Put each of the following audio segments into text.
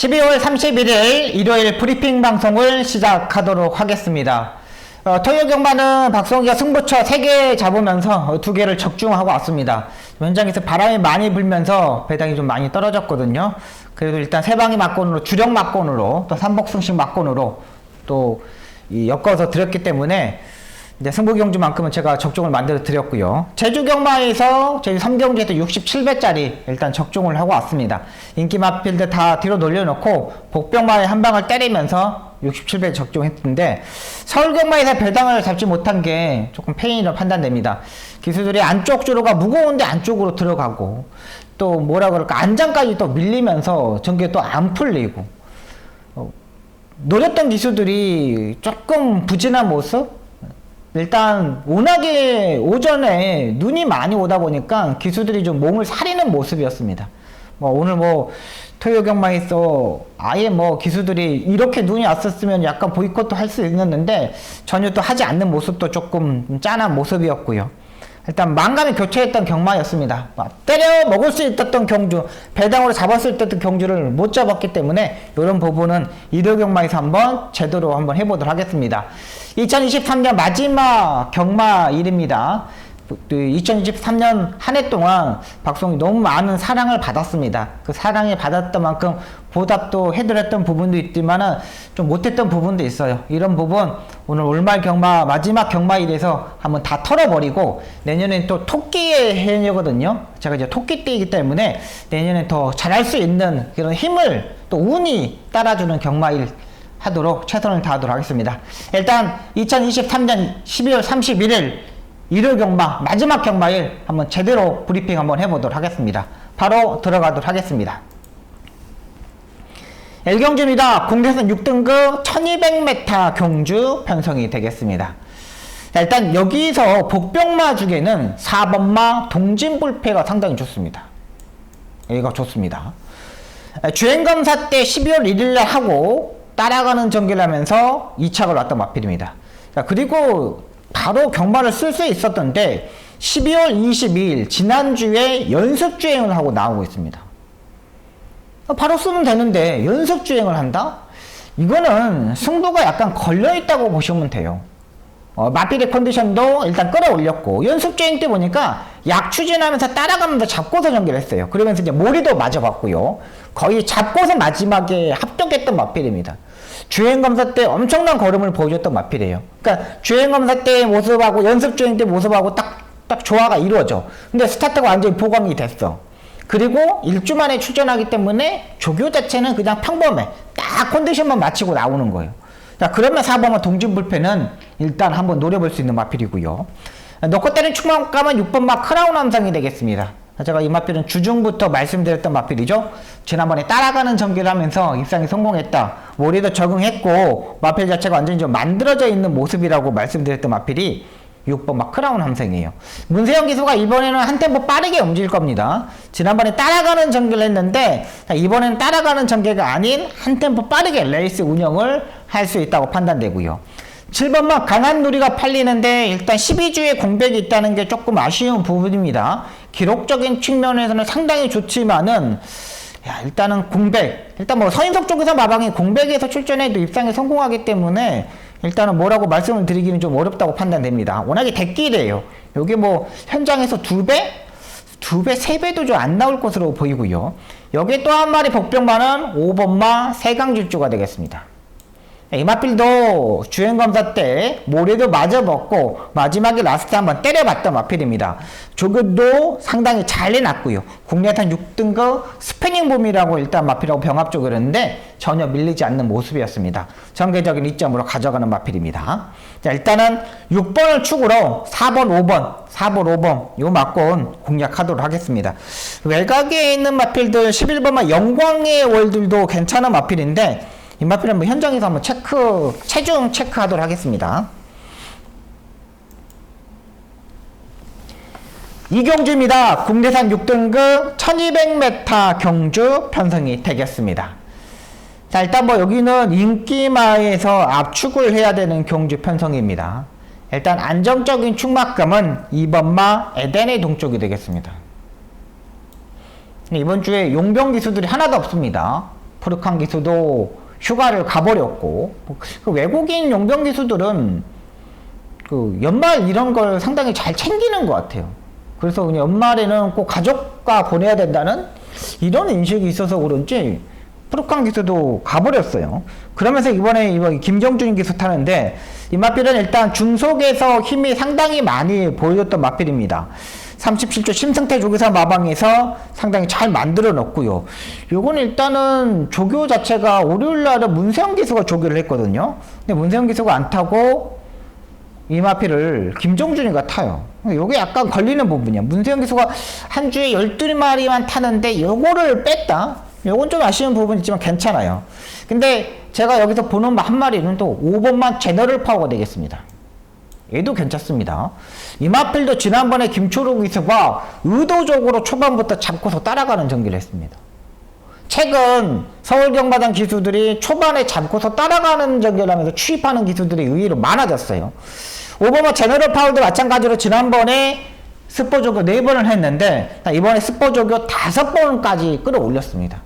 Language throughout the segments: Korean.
12월 31일 일요일 브리핑 방송을 시작하도록 하겠습니다. 토요 경마는 박성기가 승부처 3개 잡으면서 2개를 적중하고 왔습니다. 현장에서 바람이 많이 불면서 배당이 좀 많이 떨어졌거든요. 그래도 일단 세방이 막권으로, 주력 막권으로, 또 삼복승식 막권으로 또 엮어서 드렸기 때문에 이제 승부경주만큼은 제가 적중을 만들어 드렸고요. 제주경마에서 제주 3경주에서 67배짜리 일단 적중을 하고 왔습니다. 인기 마필드 다 뒤로 놀려놓고 복병마에 한 방을 때리면서 67배 적중했는데, 서울경마에서 배당을 잡지 못한 게 조금 페인으로 판단됩니다. 기수들이 안쪽 주로가 무거운데 안쪽으로 들어가고, 또 뭐라 그럴까, 안장까지 또 밀리면서 전개 또 안 풀리고, 노렸던 기수들이 조금 부진한 모습? 일단 워낙에 오전에 눈이 많이 오다 보니까 기수들이 좀 몸을 사리는 모습이었습니다. 오늘 토요 경마에서 아예 기수들이 이렇게 눈이 왔었으면 약간 보이콧도 할 수 있었는데 전혀 또 하지 않는 모습도 조금 짠한 모습이었고요. 일단 만감이 교차했던 경마였습니다. 때려 먹을 수 있었던 경주, 배당으로 잡을 수 있었던 경주를 못 잡았기 때문에 이런 부분은 일요 경마에서 한번 제대로 한번 해보도록 하겠습니다. 2023년 마지막 경마일입니다. 2023년 한 해 동안 박성기 너무 많은 사랑을 받았습니다. 그 사랑을 받았던 만큼 보답도 해드렸던 부분도 있지만은 좀 못했던 부분도 있어요. 이런 부분 오늘 올말 경마 마지막 경마일에서 한번 다 털어버리고, 내년엔 또 토끼의 해녀거든요. 제가 이제 토끼띠이기 때문에 내년엔 더 잘할 수 있는 그런 힘을, 또 운이 따라주는 경마일 하도록 최선을 다하도록 하겠습니다. 일단 2023년 12월 31일 일요 경마 마지막 경마일 한번 제대로 브리핑 한번 해보도록 하겠습니다. 바로 들어가도록 하겠습니다. 1경주입니다. 국내선 6등급 1200m 경주 편성이 되겠습니다. 자, 일단 여기서 복병마 중에는 4번마 동진불패가 상당히 좋습니다. 여기가 좋습니다. 주행검사 때 12월 1일날 하고 따라가는 전개를 하면서 2착을 왔던 마필입니다. 자, 그리고 바로 경마를 쓸 수 있었던데 12월 22일 지난주에 연습주행을 하고 나오고 있습니다. 바로 쓰면 되는데 연습주행을 한다? 이거는 승부가 약간 걸려있다고 보시면 돼요. 마필의 컨디션도 일단 끌어올렸고, 연습주행 때 보니까 약 추진하면서 따라가면서 잡고서 전개를 했어요. 그러면서 이제 모리도 맞아봤고요. 거의 잡고서 마지막에 합격했던 마필입니다. 주행검사 때 엄청난 걸음을 보여줬던 마필이에요. 그러니까 주행검사 때 모습하고 연습주행 때 모습하고 딱 조화가 이루어져. 근데 스타트가 완전히 보강이 됐어. 그리고 1주 만에 출전하기 때문에 조교 자체는 그냥 평범해. 딱 컨디션만 맞추고 나오는 거예요. 자, 그러면 4번마 동진불패는 일단 한번 노려볼 수 있는 마필이고요. 넣고 때린 충만감은 6번마 크라운 함상이 되겠습니다. 제가 이 마필은 주중부터 말씀드렸던 마필이죠. 지난번에 따라가는 전개를 하면서 입상에 성공했다. 모리도 적응했고 마필 자체가 완전히 좀 만들어져 있는 모습이라고 말씀드렸던 마필이 6번 크라운 함생이에요. 문세영 기수가 이번에는 한 템포 빠르게 움직일 겁니다. 지난번에 따라가는 전개를 했는데 이번에는 따라가는 전개가 아닌 한 템포 빠르게 레이스 운영을 할 수 있다고 판단되고요. 7번마 강한 누리가 팔리는데 일단 12주에 공백이 있다는 게 조금 아쉬운 부분입니다. 기록적인 측면에서는 상당히 좋지만은 일단은 공백, 일단 서인석 쪽에서 마방이 공백에서 출전해도 입상에 성공하기 때문에 일단은 뭐라고 말씀을 드리기는 좀 어렵다고 판단됩니다. 워낙에 대길이에요. 요게 현장에서 2배, 3배도 좀 안 나올 것으로 보이고요. 여기에 또 한 마리 복병마는 5번마 세강질주가 되겠습니다. 이 마필도 주행검사 때 모래도 맞아먹고 마지막에 라스트 한번 때려봤던 마필입니다. 조교도 상당히 잘 내놨고요. 국내산 6등급 스패닝봄이라고 일단 마필하고 병합 쪽을 했는데 전혀 밀리지 않는 모습이었습니다. 전개적인 2점으로 가져가는 마필입니다. 자, 일단은 6번을 축으로 4번, 5번 요 막권 공략하도록 하겠습니다. 외곽에 있는 마필들 11번만 영광의 월들도 괜찮은 마필인데 이 마필은 현장에서 한번 체중 체크하도록 하겠습니다. 이경주입니다. 국내산 6등급 1200m 경주 편성이 되겠습니다. 자, 일단 여기는 인기마에서 압축을 해야 되는 경주 편성입니다. 일단 안정적인 축막감은 2번마 에덴의 동쪽이 되겠습니다. 이번 주에 용병 기수들이 하나도 없습니다. 프룩한 기수도 휴가를 가버렸고, 그 외국인 용병 기수들은 그 연말 이런 걸 상당히 잘 챙기는 것 같아요. 그래서 그냥 연말에는 꼭 가족과 보내야 된다는 이런 인식이 있어서 그런지 프룩한 기수도 가버렸어요. 그러면서 이번 김정준 기수 타는데, 이 마필은 일단 중속에서 힘이 상당히 많이 보여줬던 마필입니다. 37조 심승태 조교사 마방에서 상당히 잘 만들어 놨고요. 요건 일단은 조교 자체가 월요일날은 문세영 기수가 조교를 했거든요. 근데 문세영 기수가 안 타고 이 마필을 김정준이가 타요. 요게 약간 걸리는 부분이야. 문세영 기수가 한 주에 12마리만 타는데 요거를 뺐다? 요건 좀 아쉬운 부분이 있지만 괜찮아요. 근데 제가 여기서 보는 한 마리는 또 5번만 제너럴 파워가 되겠습니다. 얘도 괜찮습니다. 이 마필도 지난번에 김초록 기수가 의도적으로 초반부터 잡고서 따라가는 전기를 했습니다. 최근 서울경마단 기수들이 초반에 잡고서 따라가는 전기를 하면서 추입하는 기수들이 의외로 많아졌어요. 5번만 제너럴 파워도 마찬가지로 지난번에 스포조교 4번을 했는데 이번에 스포조교 5번까지 끌어올렸습니다.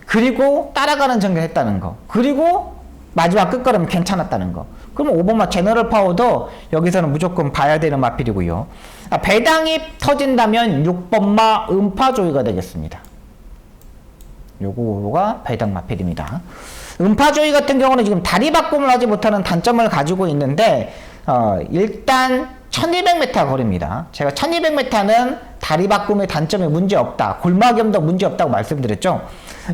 그리고 따라가는 전기를 했다는 거, 그리고 마지막 끝걸음 괜찮았다는 거. 그럼 5번마 제너럴 파워도 여기서는 무조건 봐야 되는 마필이고요. 배당이 터진다면 6번마 음파조이가 되겠습니다. 요거가 배당 마필입니다. 음파조이 같은 경우는 지금 다리 바꿈을 하지 못하는 단점을 가지고 있는데, 일단 1200m 거리입니다. 제가 1200m는 다리 바꿈의 단점에 문제 없다, 골마겸도 문제 없다고 말씀드렸죠.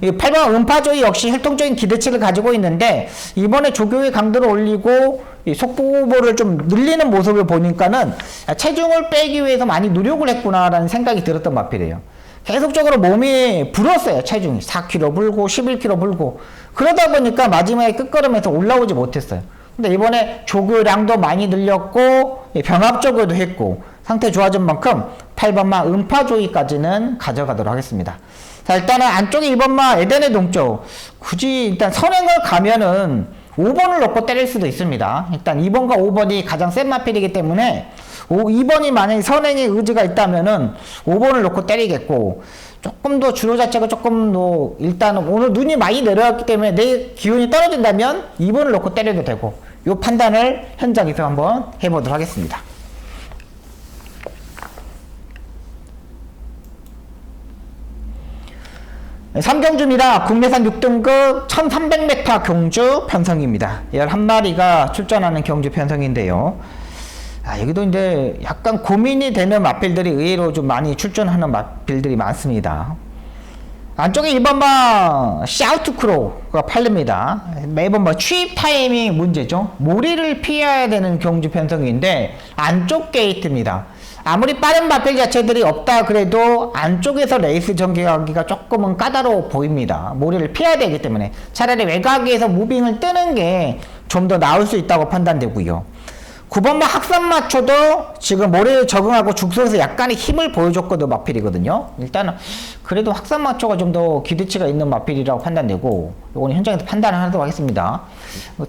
이 8번 음파조이 역시 혈통적인 기대치를 가지고 있는데, 이번에 조교의 강도를 올리고 이 속보를 좀 늘리는 모습을 보니까는 체중을 빼기 위해서 많이 노력을 했구나라는 생각이 들었던 마필이에요. 계속적으로 몸이 불었어요. 체중이 4kg 불고 11kg 불고, 그러다 보니까 마지막에 끝걸음에서 올라오지 못했어요. 근데 이번에 조교량도 많이 늘렸고 병합적으로도 했고 상태 좋아진 만큼 8번마 음파조이까지는 가져가도록 하겠습니다. 자, 일단은 안쪽에 2번마 에덴의 동쪽, 굳이 일단 선행을 가면은 5번을 넣고 때릴 수도 있습니다. 일단 2번과 5번이 가장 센 마필이기 때문에 2번이 만약에 선행의 의지가 있다면은 5번을 넣고 때리겠고, 조금 더 주로 자체가 조금 더 일단 오늘 눈이 많이 내려왔기 때문에 내 기운이 떨어진다면 2번을 넣고 때려도 되고, 이 판단을 현장에서 한번 해보도록 하겠습니다. 삼경주입니다. 국내산 6등급 1300m 경주 편성입니다. 11마리가 출전하는 경주 편성인데요. 여기도 이제 약간 고민이 되는 마필들이 의외로 좀 많이 출전하는 마필들이 많습니다. 안쪽에 1번마 샤우트크로가 팔립니다. 매번 취입 타이밍 문제죠. 모리를 피해야 되는 경주 편성인데 안쪽 게이트입니다. 아무리 빠른 마필 자체들이 없다 그래도 안쪽에서 레이스 전개하기가 조금은 까다로워 보입니다. 모리를 피해야 되기 때문에 차라리 외곽에서 무빙을 뜨는 게 좀 더 나을 수 있다고 판단되고요. 9번마 학산마초도 지금 모래에 적응하고 죽속에서 약간의 힘을 보여줬거든 마필이거든요. 일단은 그래도 학산마초가 좀 더 기대치가 있는 마필이라고 판단되고, 이건 현장에서 판단을 하도록 하겠습니다.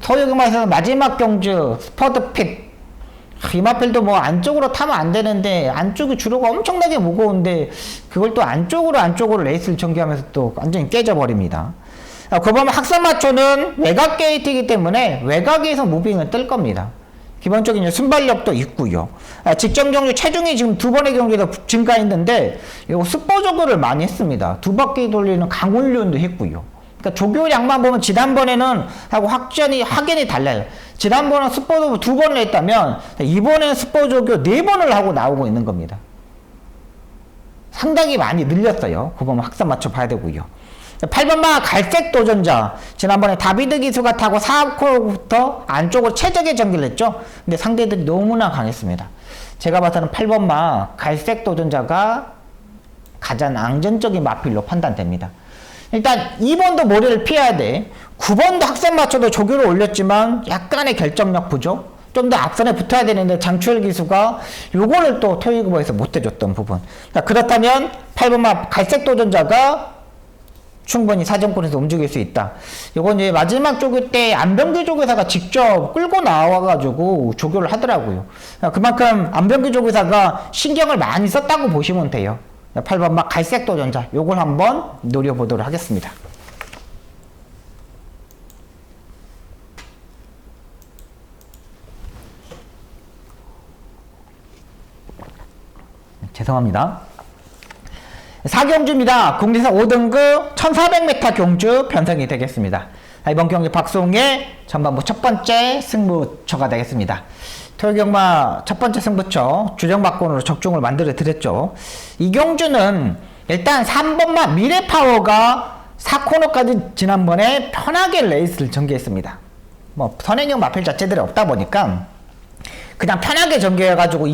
서울경마에서 마지막 경주 스퍼드핏, 이 마필도 뭐 안쪽으로 타면 안 되는데 안쪽이 주로가 엄청나게 무거운데 그걸 또 안쪽으로 레이스를 전개하면서 또 완전히 깨져버립니다. 9번마 학산마초는 외곽 게이트이기 때문에 외곽에서 무빙을 뜰 겁니다. 기본적인 순발력도 있고요. 직전 경주 체중이 지금 2번의 경주에서 증가했는데 이거 스포조교를 많이 했습니다. 2바퀴 돌리는 강훈련도 했고요. 그러니까 조교량만 보면 지난번에는 하고 확연히 달라요. 지난번은 스포조교 2번을 했다면 이번에는 스포조교 4번을 하고 나오고 있는 겁니다. 상당히 많이 늘렸어요. 그거만 학산 맞춰 봐야 되고요. 8번마 갈색 도전자, 지난번에 다비드 기수가 타고 4코부터 안쪽으로 최적의 전기를 했죠. 근데 상대들이 너무나 강했습니다. 제가 봐서는 8번마 갈색 도전자가 가장 안전적인 마필로 판단됩니다. 일단 2번도 모래를 피해야 돼. 9번도 학생 맞춰도 조교를 올렸지만 약간의 결정력 부족, 좀 더 앞선에 붙어야 되는데 장추열 기수가 요거를 또 토익후보에서 못 해줬던 부분. 그렇다면 8번마 갈색 도전자가 충분히 사정권에서 움직일 수 있다. 이건 이제 마지막 조교 때 안병규 조교사가 직접 끌고 나와가지고 조교를 하더라고요. 그만큼 안병규 조교사가 신경을 많이 썼다고 보시면 돼요. 8번 막 갈색 도전자, 요걸 한번 노려보도록 하겠습니다. 죄송합니다. 4경주입니다. 국내선 5등급 1400m 경주 편성이 되겠습니다. 이번 경기 박송의 전반부 첫 번째 승부처가 되겠습니다. 토요경마 첫 번째 승부처 주정박권으로 적중을 만들어 드렸죠. 이 경주는 일단 3번마 미래파워가 4코너까지 지난번에 편하게 레이스를 전개했습니다. 뭐 선행형 마필 자체들이 없다 보니까 그냥 편하게 전개해가지고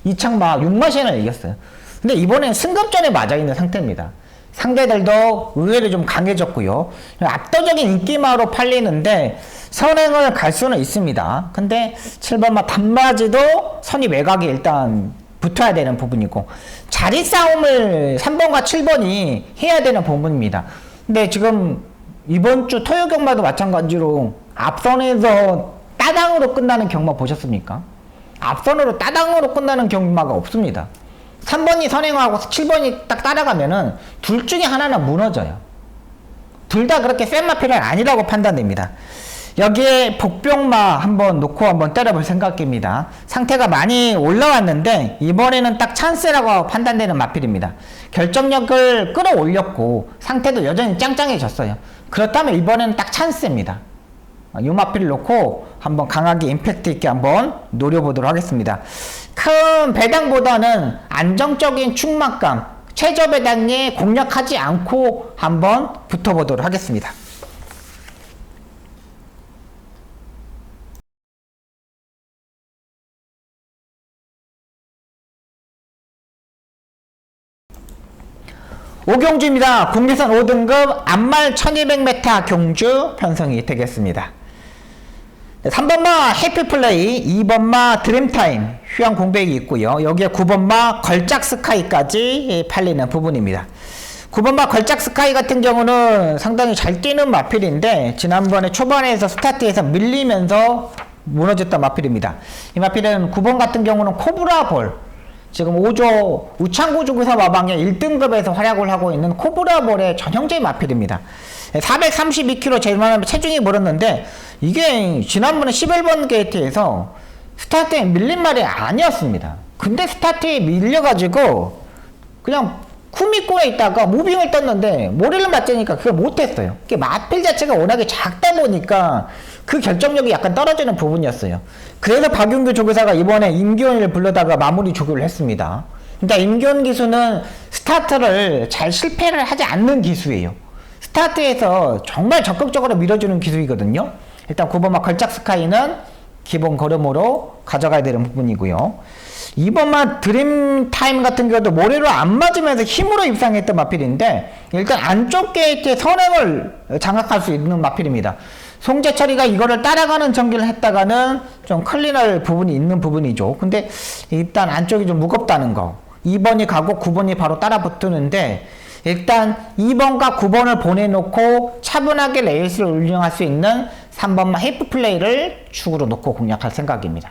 이창마 6마신을 이겼어요. 근데 이번엔 승급전에 맞아있는 상태입니다. 상대들도 의외로 좀 강해졌고요. 압도적인 인기마로 팔리는데 선행을 갈 수는 있습니다. 근데 7번마 단맞이도 선이 외곽에 일단 붙어야 되는 부분이고 자리 싸움을 3번과 7번이 해야 되는 부분입니다. 근데 지금 이번 주 토요 경마도 마찬가지로 앞선에서 따당으로 끝나는 경마 보셨습니까? 앞선으로 따당으로 끝나는 경마가 없습니다. 3번이 선행하고 7번이 딱 따라가면은 둘 중에 하나는 무너져요. 둘 다 그렇게 센 마필은 아니라고 판단됩니다. 여기에 복병마 한번 놓고 한번 때려볼 생각입니다. 상태가 많이 올라왔는데 이번에는 딱 찬스라고 판단되는 마필입니다. 결정력을 끌어올렸고 상태도 여전히 짱짱해졌어요. 그렇다면 이번에는 딱 찬스입니다. 이 마필을 놓고 한번 강하게 임팩트 있게 한번 노려보도록 하겠습니다. 큰 배당보다는 안정적인 충만감, 최저 배당에 공략하지 않고 한번 붙어보도록 하겠습니다. 오경주입니다. 국내선 5등급 안말 1200m 경주 편성이 되겠습니다. 3번마 해피플레이, 2번마 드림타임, 휴양 공백이 있고요. 여기에 9번마 걸작스카이까지 팔리는 부분입니다. 9번마 걸작스카이 같은 경우는 상당히 잘 뛰는 마필인데 지난번에 초반에서 스타트에서 밀리면서 무너졌던 마필입니다. 이 마필은 9번 같은 경우는 코브라볼, 지금 5조 우창구조구사 마방의 1등급에서 활약을 하고 있는 코브라볼의 전형제 마필입니다. 432kg 체중이 물었는데 이게 지난번에 11번 게이트에서 스타트에 밀린 말이 아니었습니다. 근데 스타트에 밀려가지고 그냥 쿠미코에 있다가 무빙을 떴는데 모래를 맞으니까 그걸 못했어요. 마필 자체가 워낙에 작다 보니까 그 결정력이 약간 떨어지는 부분이었어요. 그래서 박윤규 조교사가 이번에 임기원을 불러다가 마무리 조교를 했습니다. 그러니까 임기원 기수는 스타트를 잘 실패를 하지 않는 기수예요. 스타트에서 정말 적극적으로 밀어주는 기술이거든요. 일단 9번마 걸작스카이는 기본 걸음으로 가져가야 되는 부분이고요. 2번마 드림타임 같은 경우도 모래로 안 맞으면서 힘으로 입상했던 마필인데 일단 안쪽 게이트의 선행을 장악할 수 있는 마필입니다. 송재철이가 이거를 따라가는 전기를 했다가는 좀 큰일 날 부분이 있는 부분이죠. 근데 일단 안쪽이 좀 무겁다는 거. 2번이 가고 9번이 바로 따라 붙으는데 일단 2번과 9번을 보내놓고 차분하게 레이스를 운영할 수 있는 3번마 헤이프플레이를 축으로 놓고 공략할 생각입니다.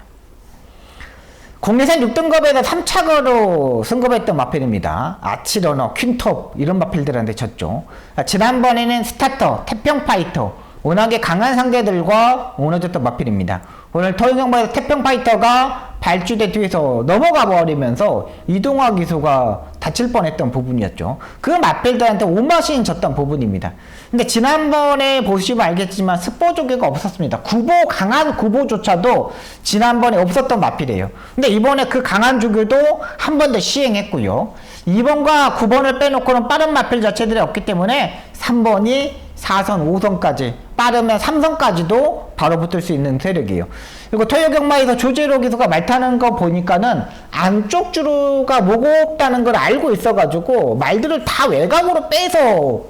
국내선 6등급에서 3차거로 승급했던 마필입니다. 아치러너, 퀸톱 이런 마필들한테 졌죠. 지난번에는 스타터, 태평파이터 워낙에 강한 상대들과 무너졌던 마필입니다. 오늘 토요경마에서 태평파이터가 발주대 뒤에서 넘어가 버리면서 이동화 기수가 다칠 뻔했던 부분이었죠. 그 마필들한테 오마신 졌던 부분입니다. 근데 지난번에 보시면 알겠지만 스포 조개가 없었습니다. 강한 구보조차도 지난번에 없었던 마필이에요. 근데 이번에 그 강한 조교도 한 번 더 시행했고요. 2번과 9번을 빼놓고는 빠른 마필 자체들이 없기 때문에 3번이 4선, 5선까지 빠르면 3선까지도 바로 붙을 수 있는 세력이에요. 그리고 토요경마에서 조재로 기수가 말 타는 거 보니까는 안쪽 주루가 무겁다는 걸 알고 있어가지고 말들을 다 외곽으로 빼서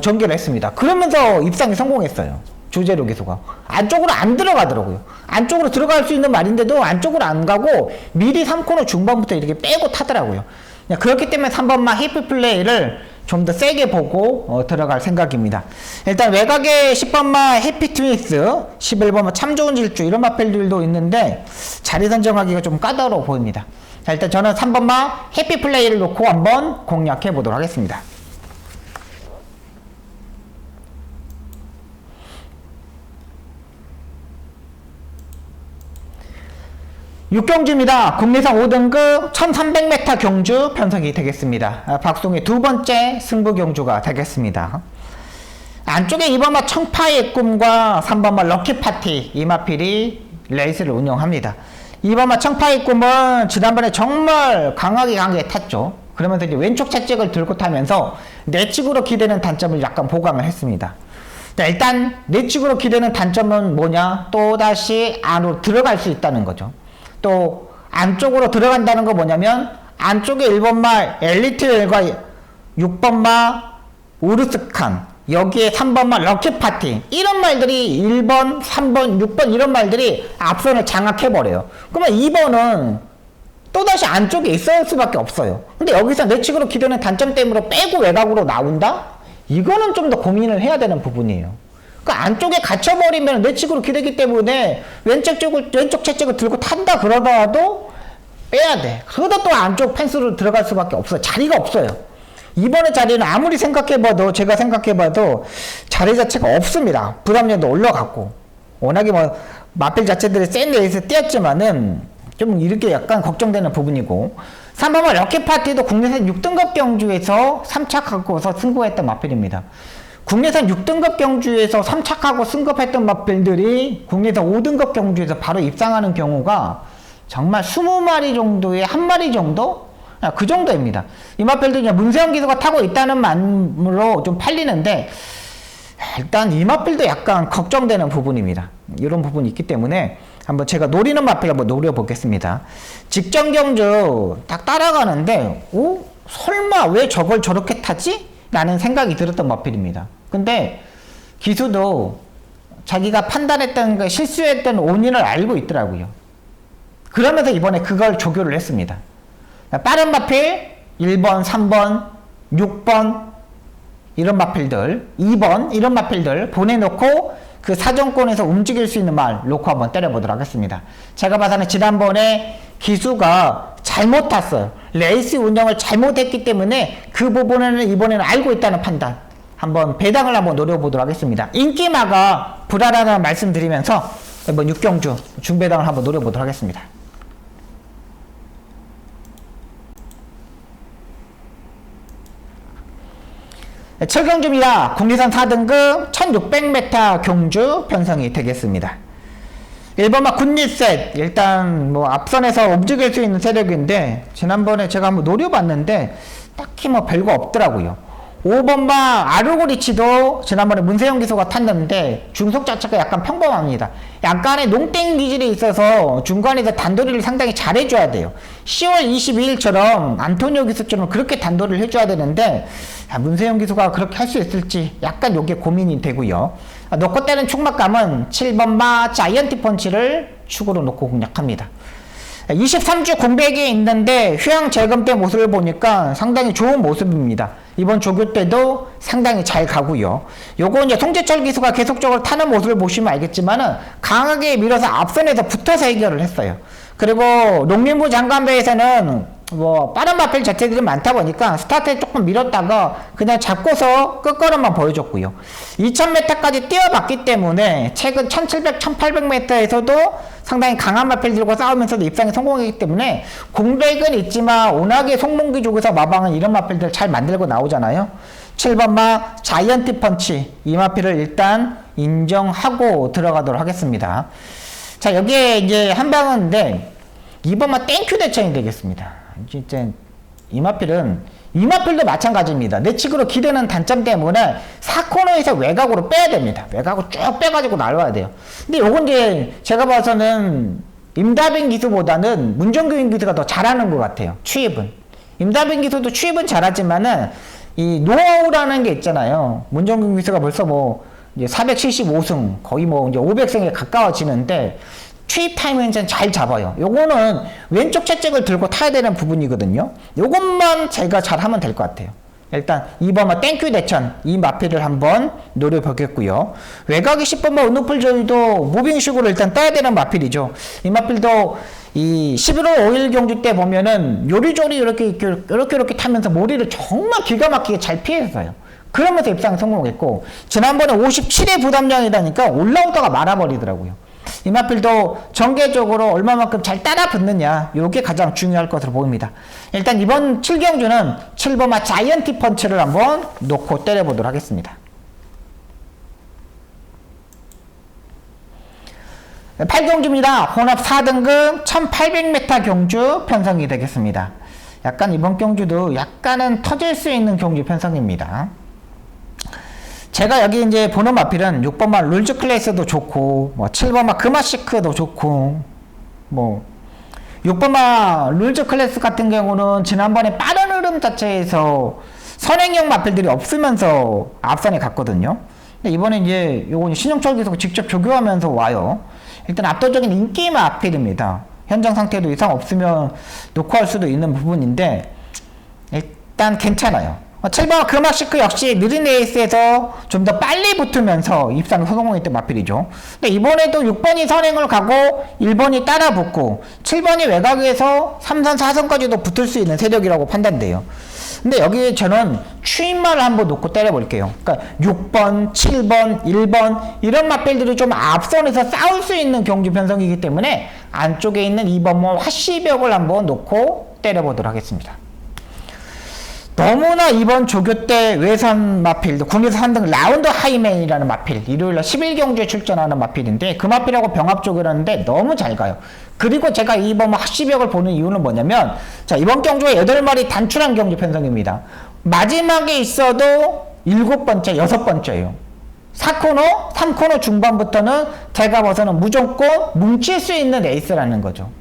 전개를 했습니다. 그러면서 입상에 성공했어요. 조재로 기수가 안쪽으로 안 들어가더라고요. 안쪽으로 들어갈 수 있는 말인데도 안쪽으로 안 가고 미리 3코너 중반부터 이렇게 빼고 타더라고요. 그렇기 때문에 3번마 헤이프플레이를 좀 더 세게 보고 들어갈 생각입니다. 일단 외곽에 10번마 해피트윈스, 11번마 참 좋은 질주 이런 마필들도 있는데 자리 선정하기가 좀 까다로워 보입니다. 자, 일단 저는 3번마 해피플레이를 놓고 한번 공략해 보도록 하겠습니다. 6경주입니다. 국내선 5등급 1300m 경주 편성이 되겠습니다. 박송의 두 번째 승부 경주가 되겠습니다. 안쪽에 2번마 청파의 꿈과 3번마 럭키파티 이마필이 레이스를 운영합니다. 2번마 청파의 꿈은 지난번에 정말 강하게 탔죠. 그러면서 이제 왼쪽 채찍을 들고 타면서 내측으로 기대는 단점을 약간 보강을 했습니다. 일단 내측으로 기대는 단점은 뭐냐? 또다시 안으로 들어갈 수 있다는 거죠. 또 안쪽으로 들어간다는 거 뭐냐면 안쪽에 1번마 엘리트엘과 6번마 우르스칸, 여기에 3번마 럭키파티, 이런 말들이 1번, 3번, 6번 이런 말들이 앞선을 장악해버려요. 그러면 2번은 또다시 안쪽에 있을 수밖에 없어요. 근데 여기서 내측으로 기대는 단점 때문에 빼고 외곽으로 나온다? 이거는 좀 더 고민을 해야 되는 부분이에요. 그 안쪽에 갇혀버리면 내측으로 기대기 때문에 왼쪽 채찍을 들고 탄다 그러더라도 빼야 돼. 그러다 또 안쪽 펜스로 들어갈 수밖에 없어요. 자리가 없어요. 이번에 자리는 아무리 생각해봐도, 제가 생각해봐도 자리 자체가 없습니다. 부담력도 올라갔고, 워낙에 뭐 마필 자체들이 센 레이스 뛰었지만은 좀 이렇게 약간 걱정되는 부분이고, 3번은 럭키파티도 국내선 6등급 경주에서 3착하고서 승부했던 마필입니다. 국내선 6등급 경주에서 3착하고 승급했던 마필들이 국내선 5등급 경주에서 바로 입상하는 경우가 정말 20마리 정도에 1마리 정도? 그 정도입니다. 이 마필들이 그냥 문세영 기수가 타고 있다는 말로 좀 팔리는데, 일단 이 마필도 약간 걱정되는 부분입니다. 이런 부분이 있기 때문에 한번 제가 노리는 마필 한번 노려보겠습니다. 직전 경주 딱 따라가는데, 오? 설마 왜 저걸 저렇게 타지? 라는 생각이 들었던 마필입니다. 근데 기수도 자기가 판단했던 실수했던 원인을 알고 있더라고요. 그러면서 이번에 그걸 조교를 했습니다. 빠른 마필 1번, 3번, 6번 이런 마필들, 2번 이런 마필들 보내놓고 그 사정권에서 움직일 수 있는 말 놓고 한번 때려보도록 하겠습니다. 제가 봐서는 지난번에 기수가 잘못 탔어요. 레이스 운영을 잘못했기 때문에 그 부분을 이번에는 알고 있다는 판단, 한번 배당을 한번 노려보도록 하겠습니다. 인기마가 불안하다는 말씀드리면서 이번 6경주 중배당을 한번 노려보도록 하겠습니다. 네, 7경주입니다. 국내선 4등급 1600m 경주 편성이 되겠습니다. 1번마 굿리셋, 일단 뭐 앞선에서 움직일 수 있는 세력인데 지난번에 제가 한번 노려봤는데 딱히 뭐 별거 없더라고요. 5번마 아르고리치도 지난번에 문세영 기수가 탔는데 중속 자체가 약간 평범합니다. 약간의 농땡 기질이 있어서 중간에서 단도리를 상당히 잘 해줘야 돼요. 10월 22일처럼 안토니오 기수처럼 그렇게 단도리를 해줘야 되는데 문세영 기수가 그렇게 할 수 있을지 약간 요게 고민이 되고요. 놓고 때는 총막감은 7번마 자이언티 펀치를 축으로 놓고 공략합니다. 23주 공백이 있는데 휴양 재검 때 모습을 보니까 상당히 좋은 모습입니다. 이번 조교 때도 상당히 잘 가고요. 요거 이제 송재철 기수가 계속적으로 타는 모습을 보시면 알겠지만은 강하게 밀어서 앞선에서 붙어서 해결을 했어요. 그리고 농림부 장관배에서는 뭐 빠른 마필 자체들이 많다 보니까 스타트에 조금 밀었다가 그냥 잡고서 끝걸음만 보여줬고요. 2000m까지 뛰어봤기 때문에 최근 1700, 1800m에서도 상당히 강한 마필들과 싸우면서도 입상에 성공했기 때문에 공백은 있지만 워낙에 송몽기 쪽에서 마방은 이런 마필들 잘 만들고 나오잖아요. 7번마 자이언티 펀치, 이 마필을 일단 인정하고 들어가도록 하겠습니다. 자, 여기에 이제 한 방인데 2번마 땡큐 대천이 되겠습니다. 진짜 이 마필도 마찬가지입니다. 내측으로 기대는 단점 때문에 4코너에서 외곽으로 빼야 됩니다. 외곽으로 쭉 빼가지고 날와야 돼요. 근데 요건 이제 제가 봐서는 임다빈 기수보다는 문정규인 기수가 더 잘하는 것 같아요. 추입은. 임다빈 기수도 추입은 잘하지만은 이 노하우라는 게 있잖아요. 문정규인 기수가 벌써 뭐 이제 475승, 거의 뭐 이제 500승에 가까워지는데 추입 타이밍은 잘 잡아요. 요거는 왼쪽 채찍을 들고 타야 되는 부분이거든요. 요것만 제가 잘 하면 될 것 같아요. 일단 2번마 땡큐 대천, 이 마필을 한번 노려보겠고요. 외곽이 10번마 은우풀 조이도 무빙식으로 일단 떠야 되는 마필이죠. 이 마필도 이 11월 5일 경주 때 보면은 요리조리 이렇게 타면서 모리를 정말 기가 막히게 잘 피했어요. 그러면서 입상에 성공했고, 지난번에 57의 부담량이라니까 올라오다가 말아버리더라고요. 이 마필도 전개적으로 얼마만큼 잘 따라 붙느냐, 요게 가장 중요할 것으로 보입니다. 일단 이번 7경주는 7번마 자이언티 펀치를 한번 놓고 때려보도록 하겠습니다. 8경주입니다. 혼합 4등급 1800m 경주 편성이 되겠습니다. 약간 이번 경주도 약간은 터질 수 있는 경주 편성입니다. 제가 여기 이제 보는 마필은 6번마 룰즈 클래스도 좋고, 뭐 7번마 그마시크도 좋고, 뭐 6번마 룰즈 클래스 같은 경우는 지난번에 빠른 흐름 자체에서 선행형 마필들이 없으면서 앞선에 갔거든요. 근데 이번에 이제 요건 신영철 기수가 직접 조교하면서 와요. 일단 압도적인 인기 마필입니다. 현장 상태도 이상 없으면 놓고 할 수도 있는 부분인데 일단 괜찮아요. 7번 그마시크 역시 느린 레이스에서 좀 더 빨리 붙으면서 입상 성공했던 마필이죠. 근데 이번에도 6번이 선행을 가고 1번이 따라 붙고 7번이 외곽에서 3선 4선까지도 붙을 수 있는 세력이라고 판단돼요. 근데 여기에 저는 추임말을 한번 놓고 때려볼게요. 그러니까 6번, 7번, 1번 이런 마필들이 좀 앞선에서 싸울 수 있는 경주 편성이기 때문에 안쪽에 있는 2번모 화시벽을 한번 놓고 때려보도록 하겠습니다. 너무나 이번 조교 때 외선 마필, 국내에서 3등 라운드 하이맨이라는 마필, 일요일날 11경주에 출전하는 마필인데 그 마필하고 병합 조교라는데 너무 잘 가요. 그리고 제가 이번 하시벽을 보는 이유는 뭐냐면, 자, 이번 경주가 8마리 단출한 경주 편성입니다. 마지막에 있어도 7번째, 6번째예요. 4코너, 3코너 중반부터는 제가 봐서는 무조건 뭉칠 수 있는 레이스라는 거죠.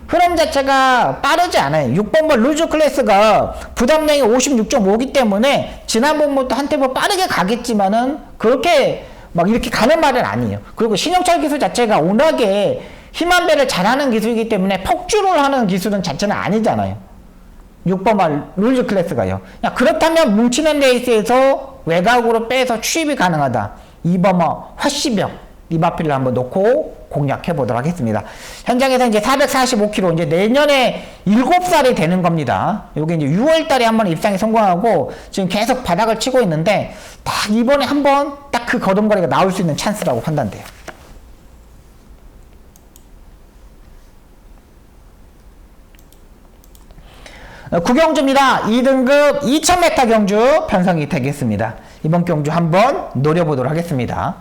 흐름 자체가 빠르지 않아요. 6번번 루즈 클래스가 부담량이 56.5기 때문에 지난번부터 한 템포 빠르게 가겠지만은 그렇게 막 이렇게 가는 말은 아니에요. 그리고 신영철 기술 자체가 워낙에 힘한 배를 잘하는 기술이기 때문에 폭주를 하는 기술은 자체는 아니잖아요. 6번번 루즈 클래스가요. 그렇다면 뭉치는 레이스에서 외곽으로 빼서 추입이 가능하다. 2번번 화시벽 이 마필을 한번 놓고 공략해 보도록 하겠습니다. 현장에서 이제 445km, 이제 내년에 7살이 되는 겁니다. 요게 이제 6월 달에 한번 입상에 성공하고 지금 계속 바닥을 치고 있는데 딱 이번에 한번 딱 그 걸음걸이가 나올 수 있는 찬스라고 판단돼요. 구경주입니다. 2등급 2000m 경주 편성이 되겠습니다. 이번 경주 한번 노려보도록 하겠습니다.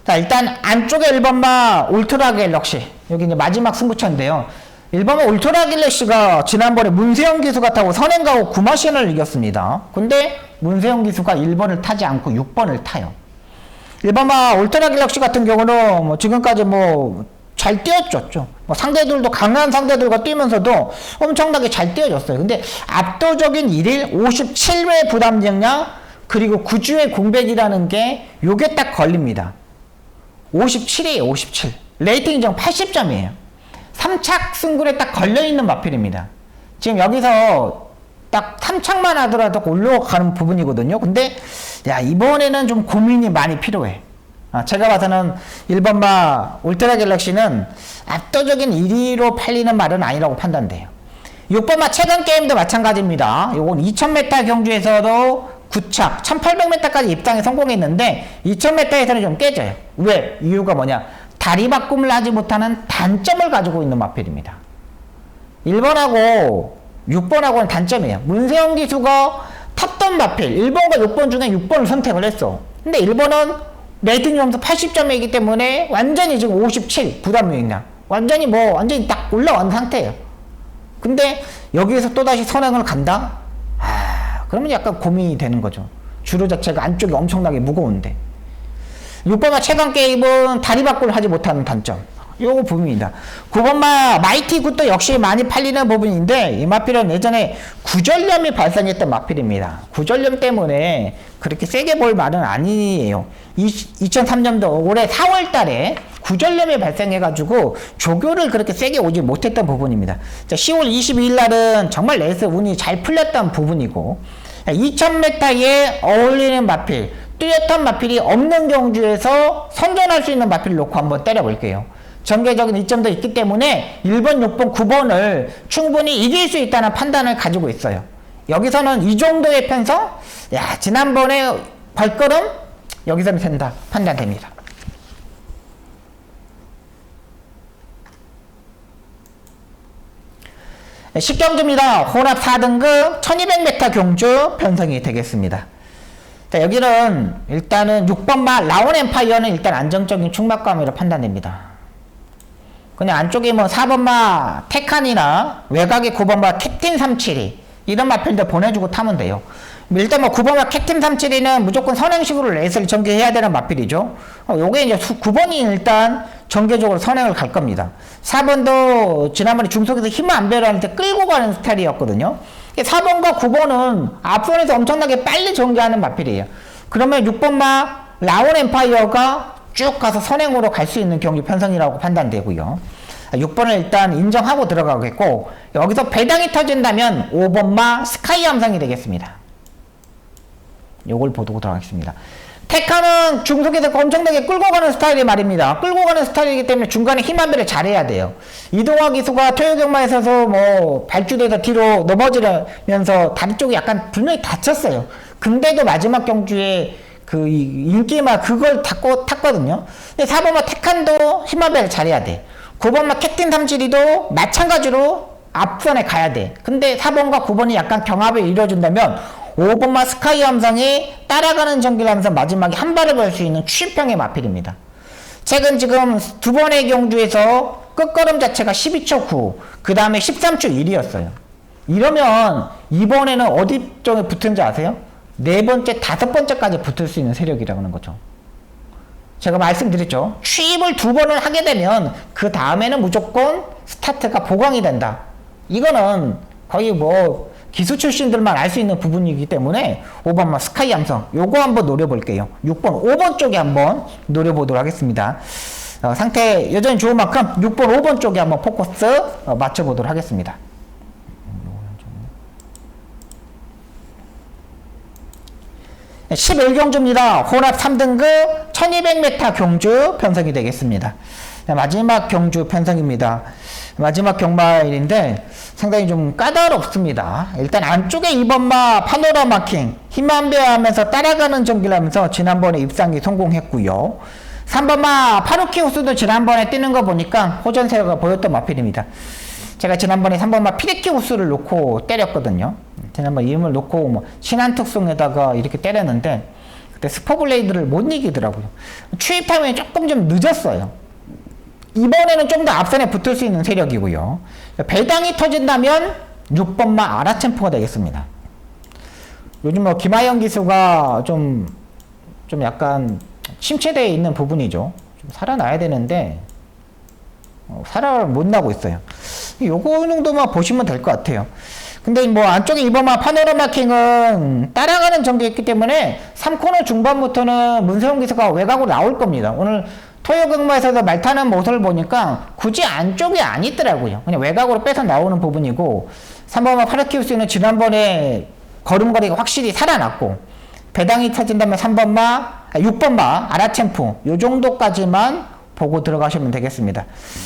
자, 일단 안쪽에 1번마 울트라 갤럭시, 여기 이제 마지막 승부처인데요. 1번마 울트라 갤럭시가 지난번에 문세영 기수가 타고 선행가고 구마신을 이겼습니다. 근데 문세영 기수가 1번을 타지 않고 6번을 타요. 1번마 울트라 갤럭시 같은 경우는 뭐 지금까지 뭐 잘 뛰어줬죠. 뭐 상대들도 강한 상대들과 뛰면서도 엄청나게 잘 뛰어줬어요. 근데 압도적인 1일 57회 부담 증량 그리고 9주의 공백이라는 게 요게 딱 걸립니다. 57이에요, 57. 레이팅 인정 80점이에요. 3착 승굴에 딱 걸려있는 마필입니다. 지금 여기서 딱 3착만 하더라도 올라가는 부분이거든요. 근데, 야, 이번에는 좀 고민이 많이 필요해. 제가 봐서는 1번마 울트라 갤럭시는 압도적인 1위로 팔리는 말은 아니라고 판단돼요. 6번마 최근 게임도 마찬가지입니다. 요건 2000m 경주에서도 9착, 1800m까지 입상에 성공했는데 2000m에서는 좀 깨져요. 왜? 이유가 뭐냐? 다리 바꿈을 하지 못하는 단점을 가지고 있는 마필입니다. 1번하고 6번하고는 단점이에요. 문세영 기수가 탔던 마필 1번과 6번 중에 6번을 선택을 했어. 근데 1번은 레이팅 점수 80점이기 때문에 완전히 지금 57 부담 요인량 완전히 완전히 딱 올라온 상태예요. 근데 여기에서 또다시 선행을 간다? 그러면 약간 고민이 되는 거죠. 주로 자체가 안쪽이 엄청나게 무거운데. 6번마 최강 게임은 다리 바꾸를 하지 못하는 단점. 요거 부분입니다. 9번마 마이티 굿도 역시 많이 팔리는 부분인데 이 마필은 예전에 구절염이 발생했던 마필입니다. 구절염 때문에 그렇게 세게 볼 말은 아니에요. 2003년도 올해 4월 달에 구절염이 발생해가지고 조교를 그렇게 세게 오지 못했던 부분입니다. 자, 10월 22일 날은 정말 레이스 운이 잘 풀렸던 부분이고 2000m에 어울리는 마필, 뚜렷한 마필이 없는 경주에서 선전할 수 있는 마필을 놓고 한번 때려볼게요. 전개적인 이점도 있기 때문에 1번, 6번, 9번을 충분히 이길 수 있다는 판단을 가지고 있어요. 여기서는 이 정도의 편성? 야, 지난번에 발걸음? 여기서는 된다. 판단됩니다. 식경주입니다. 혼합 4등급 1200m 경주 편성이 되겠습니다. 자, 여기는 일단은 6번마 라온 엠파이어는 일단 안정적인 충막감으로 판단됩니다. 그냥 안쪽에 뭐 4번마 테칸이나 외곽에 9번마 캡틴 372 이런 마필들 보내주고 타면 돼요. 일단 뭐 9번마 캡틴 372는 무조건 선행식으로 레이스를 전개해야 되는 마필이죠. 요게 이제 9번이 일단 전개적으로 선행을 갈 겁니다. 4번도 지난번에 중속에서 힘을 안 배려할 때 끌고 가는 스타일이었거든요. 4번과 9번은 앞선에서 엄청나게 빨리 전개하는 마필이에요. 그러면 6번마 라온 엠파이어가 쭉 가서 선행으로 갈 수 있는 경기 편성이라고 판단되고요. 6번을 일단 인정하고 들어가겠고, 여기서 배당이 터진다면 5번마 스카이 함상이 되겠습니다. 요걸 보고 들어가겠습니다. 테카는 중속에서 엄청나게 끌고 가는 스타일이 말입니다. 끌고 가는 스타일이기 때문에 중간에 힘 한 배를 잘해야 돼요. 이동화 기수가 토요경마에 서서 뭐 발주돼서 뒤로 넘어지면서 다리 쪽이 약간 분명히 다쳤어요. 근데도 마지막 경주에 그 인기마 그걸 탔거든요. 근데 4번마 테칸도 힘 한 배를 잘해야 돼. 9번마 캡틴 372도 마찬가지로 앞선에 가야 돼. 근데 4번과 9번이 약간 경합을 이뤄준다면 5번마 스카이 함상이 따라가는 전기를 하면서 마지막에 한 발을 볼 수 있는 취입형의 마필입니다. 최근 지금 두 번의 경주에서 끝걸음 자체가 12초 9, 그 다음에 13초 1이었어요. 이러면 이번에는 어디 쪽에 붙은지 아세요? 네 번째, 다섯 번째까지 붙을 수 있는 세력이라는 거죠. 제가 말씀드렸죠. 취입을 두 번을 하게 되면 그 다음에는 무조건 스타트가 보강이 된다. 이거는 거의 뭐 기수 출신들만 알 수 있는 부분이기 때문에 5번마 스카이 함성 요거 한번 노려볼게요. 6번, 5번 쪽에 한번 노려보도록 하겠습니다. 상태 여전히 좋은 만큼 6번, 5번 쪽에 한번 포커스 맞춰보도록 하겠습니다. 11경주입니다. 혼합 3등급 1200m 경주 편성이 되겠습니다. 마지막 경주 편성입니다. 마지막 경마일인데 상당히 좀 까다롭습니다. 일단 안쪽에 2번마 파노라마 킹 힘만 배하면서 따라가는 전기를 하면서 지난번에 입상이 성공했고요. 3번마 파루키우스도 지난번에 뛰는 거 보니까 호전세가 보였던 마필입니다. 제가 지난번에 3번마 피레키우스를 놓고 때렸거든요. 지난번 이름을 놓고 뭐 신한 특성에다가 이렇게 때렸는데 그때 스포블레이드를 못 이기더라고요. 추입 타임이 조금 좀 늦었어요. 이번에는 좀 더 앞선에 붙을 수 있는 세력이고요. 배당이 터진다면 6번마 아라챔프가 되겠습니다. 요즘 뭐 김하영 기수가 좀 약간 침체되어 있는 부분이죠. 좀 살아나야 되는데 살아 못 나고 있어요. 요거 정도만 보시면 될 것 같아요. 근데 뭐 안쪽에 2번마 파노라마 킹은 따라가는 전개였기 때문에 3코너 중반부터는 문세용 기수가 외곽으로 나올 겁니다. 오늘 토요경마에서도 말 타는 모습을 보니까 굳이 안쪽이 아니더라고요. 그냥 외곽으로 빼서 나오는 부분이고 3번마 파르키우스는 지난번에 걸음걸이가 확실히 살아났고 배당이 터진다면 6번마 아라챔프 요 정도까지만 보고 들어가시면 되겠습니다.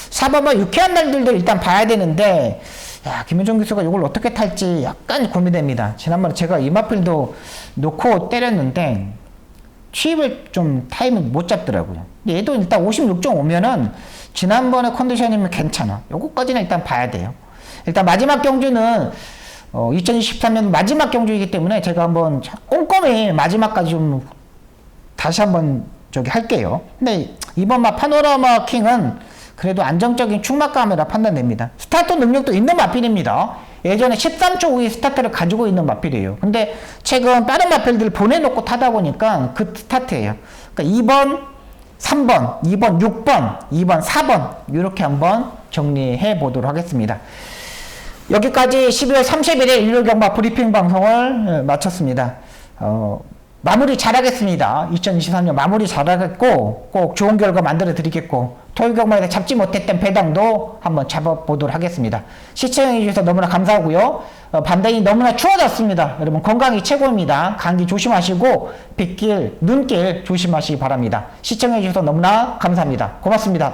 4번마 유쾌한 날들도 일단 봐야 되는데 김윤종 기수가 이걸 어떻게 탈지 약간 고민됩니다. 지난번에 제가 이마필도 놓고 때렸는데 취입을 좀 타임을 못 잡더라고요. 근데 얘도 일단 56.5면은 지난번에 컨디션이면 괜찮아. 요거까지는 일단 봐야 돼요. 일단 마지막 경주는 2023년 마지막 경주이기 때문에 제가 한번 꼼꼼히 마지막까지 좀 다시 한번 할게요. 근데 이번 파노라마 킹은 그래도 안정적인 충막감이라 판단됩니다. 스타트 능력도 있는 마필입니다. 예전에 13초 5의 스타트를 가지고 있는 마필이에요. 근데 최근 다른 마필들을 보내놓고 타다 보니까 그 스타트예요. 그러니까 2번, 3번, 2번, 6번, 2번, 4번 이렇게 한번 정리해 보도록 하겠습니다. 여기까지 12월 31일 일요경마 브리핑 방송을 마쳤습니다. 마무리 잘하겠습니다. 2023년 마무리 잘하겠고 꼭 좋은 결과 만들어 드리겠고 토요경마에서 잡지 못했던 배당도 한번 잡아보도록 하겠습니다. 시청해 주셔서 너무나 감사하고요. 밤낮이 너무나 추워졌습니다. 여러분 건강이 최고입니다. 감기 조심하시고 빗길, 눈길 조심하시기 바랍니다. 시청해 주셔서 너무나 감사합니다. 고맙습니다.